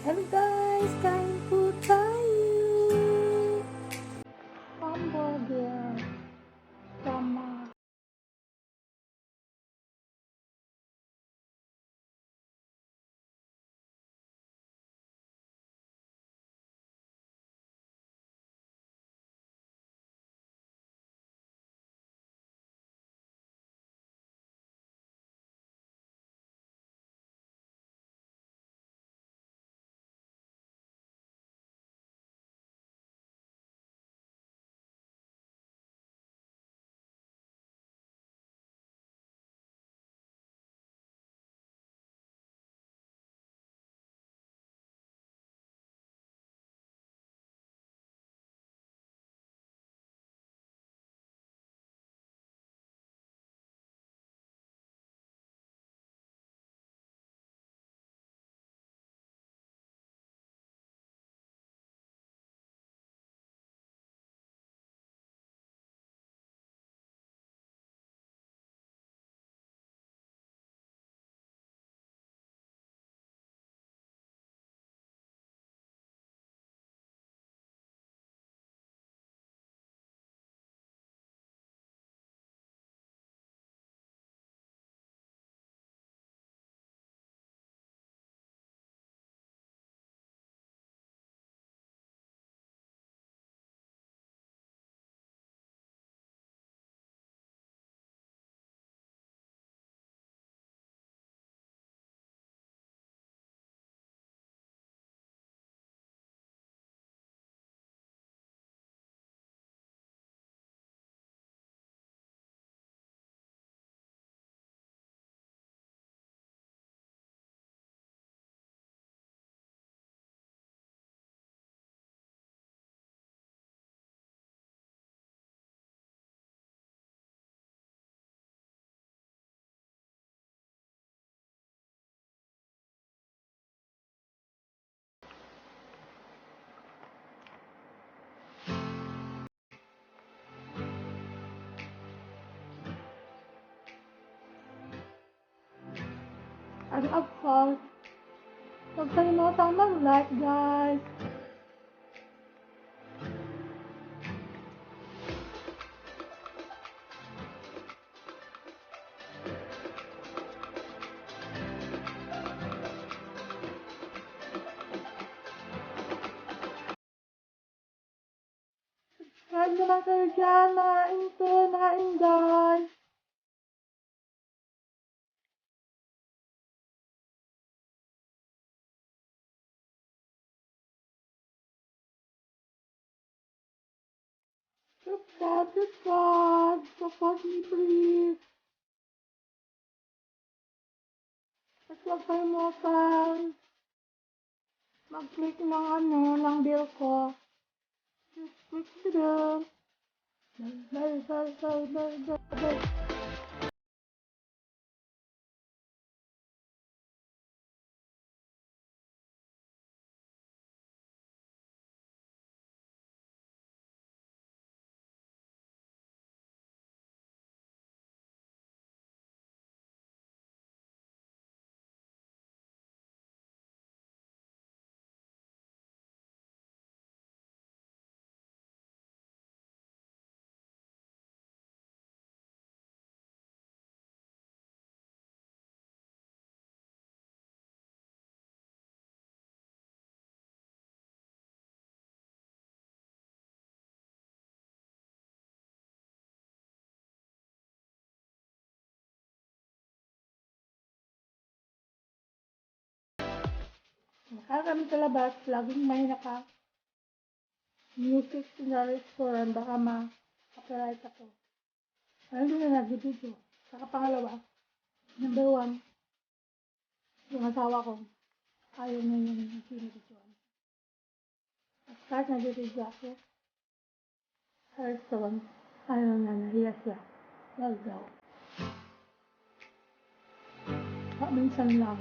Hello guys, kain po tayo. Hamburger. Sama. And of course, huwag kalimutang mag-like guys. Subscribe naman kayo dyan, mga intern, mga inday. Subscribe. Support me please. At huwag kalimutan mag-click ng bell ko. Just click the bell. Bell. Kami sa labas, laging may music na restaurant, baka ma-copyright ako. Hindi na nag-video. Saka pangalawa, number one, yung asawa ko, ayaw na yung sinibidyoan. At kahit nag-video ako sa restaurant, ayaw na nahiya siya. Wag daw. Minsan lang,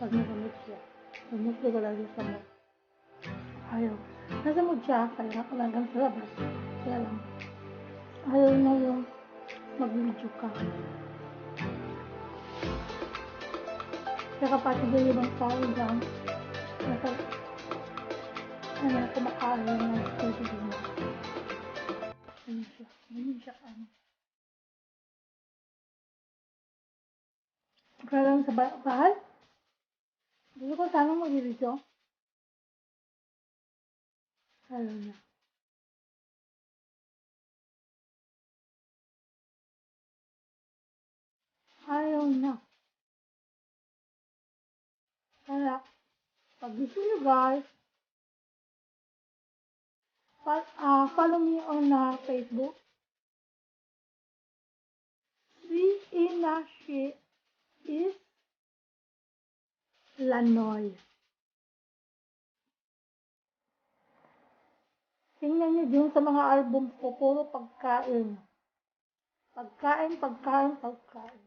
pag nagamit siya, namusto ko lagi sa mo. Ayaw. Nasa mood siya, kaya hanggang sa labas. Kaya lang, ayaw na yung mag-video ka. Kaya kapatid yung ibang tao lang, Nasa, ano, kumakain ng pwede din. Ganyan siya, ano. Kaya lang sa bahay, gusto ko sana mag-video. Ayaw niya. Ayaw niya. Kaya, pag gusto niyo guys, follow me on Facebook. Si Inashi is Lanoy. Tingnan niyo dun sa mga album ko, puro pagkain. Pagkain, pagkain, pagkain.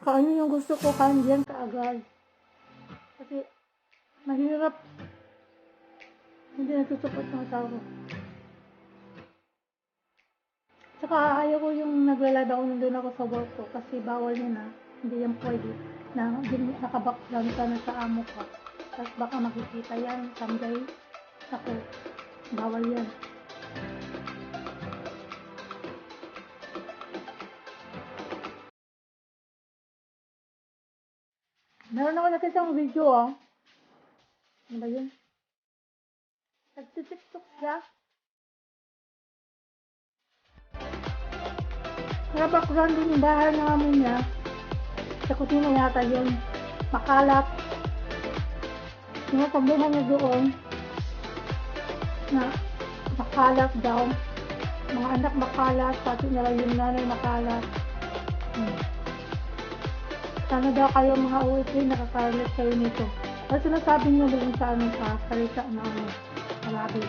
Kung ano yung gusto ko, kandiyan kaagad. Kasi, mahirap. Hindi nasusupot ng asawa ko. Tsaka ayaw ko yung nagla-live ako nandun ako sa work ko kasi bawal yun na. Hindi yan pwede. Na nakabackground ka na sa amo ko. Tapos baka makikita yan someday. Ako, bawal yan. Meron ako nakitang video Ano ba yun? Nagtitiktok siya. Naka-background din yung bahay namin niya. Sa kusina yata yun. Makalat. Sinasabihan niya doon na makalat daw. Mga anak makalat, pati nila yung nanay makalat. Sana daw kayo mga OFA nakakalat kayo nito. At sinasabi niya doon sa sa salita na malabi.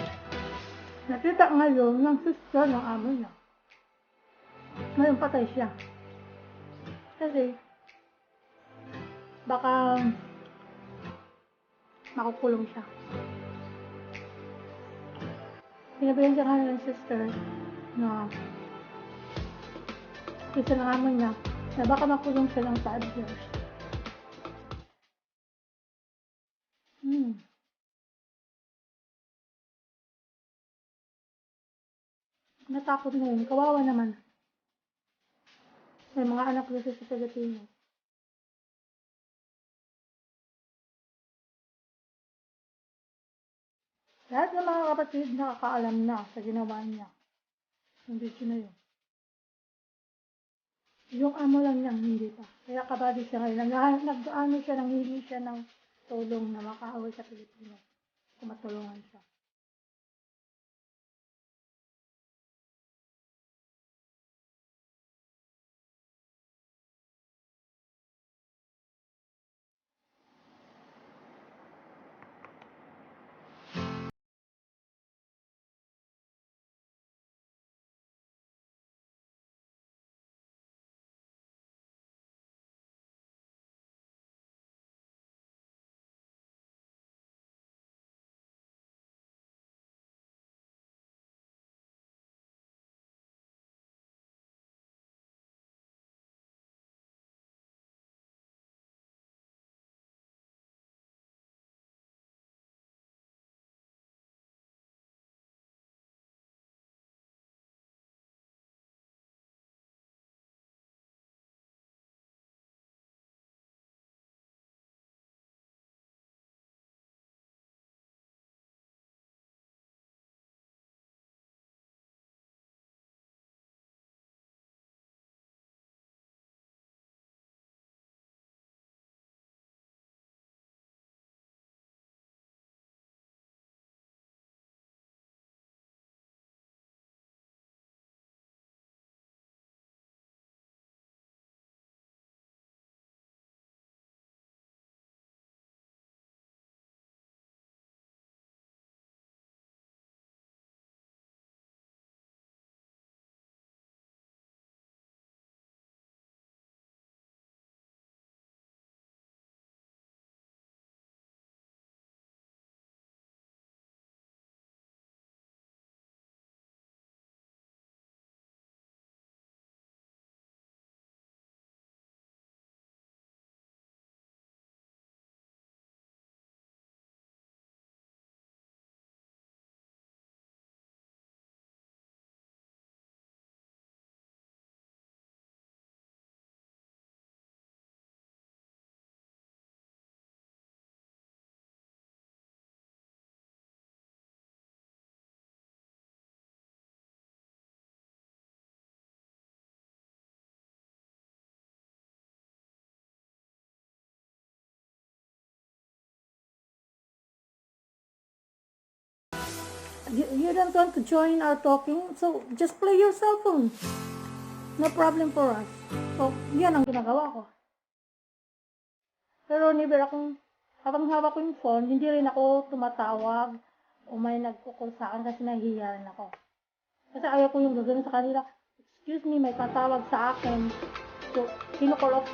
Nakita ngayon ng sister ng amo niya. Ngayon patay siya. Kasi baka makukulong siya. Sinabihan siya nga ng sister na isa ng amo niya na baka makulong siya ng 5 years. Natakot na yun. Kawawa naman. May mga anak dito sa Pilipinas. Lahat ng mga kapatid nakakaalam na sa ginawa niya. Yung video na yun. Yung amo lang niyang hindi pa. Kaya kabado siya ngayon. Nag-ano siya, nanghihingi siya ng tulong na makaawi sa Pilipinas. Kung matulungan siya. You don't want to join our talking, so just play your cell phone. No problem for us. So, yan ang ginagawa ko. Pero never akong, habang hawak ko yung phone, hindi rin ako tumatawag o may nagkukul sa akin kasi nahihiya rin ako. Kasi ayaw ko yung gagawin sa kanila. Excuse me, may tatawag sa akin. So, kinukul off.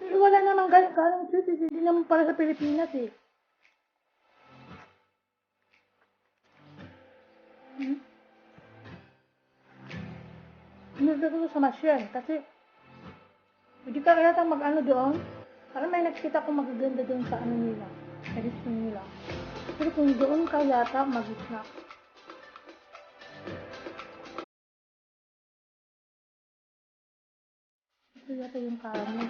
Wala namang ganong duties, hindi naman para sa Pilipinas eh. Hmm? Sinunod ko sa Masyan kasi hindi ka kaya mag-ano doon. Parang may nakita ko magaganda doon sa ano nila, sa history nila. Pero kung doon ka yata mag-snack, ito yata yung caramel.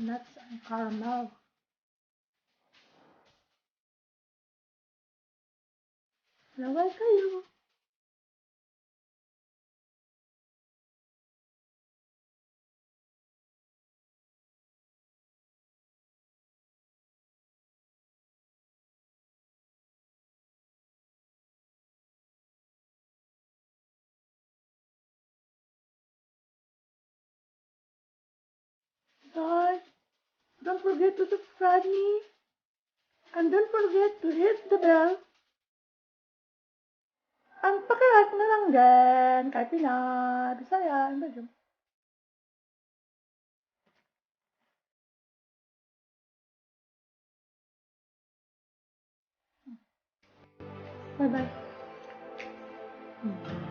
Nuts and caramel. Laway kayo. Guys, don't forget to subscribe me. And don't forget to hit the bell. Ang paki-like na lang din. Kahit Pinay, Bisaya, ano ba dyan? Bye-bye.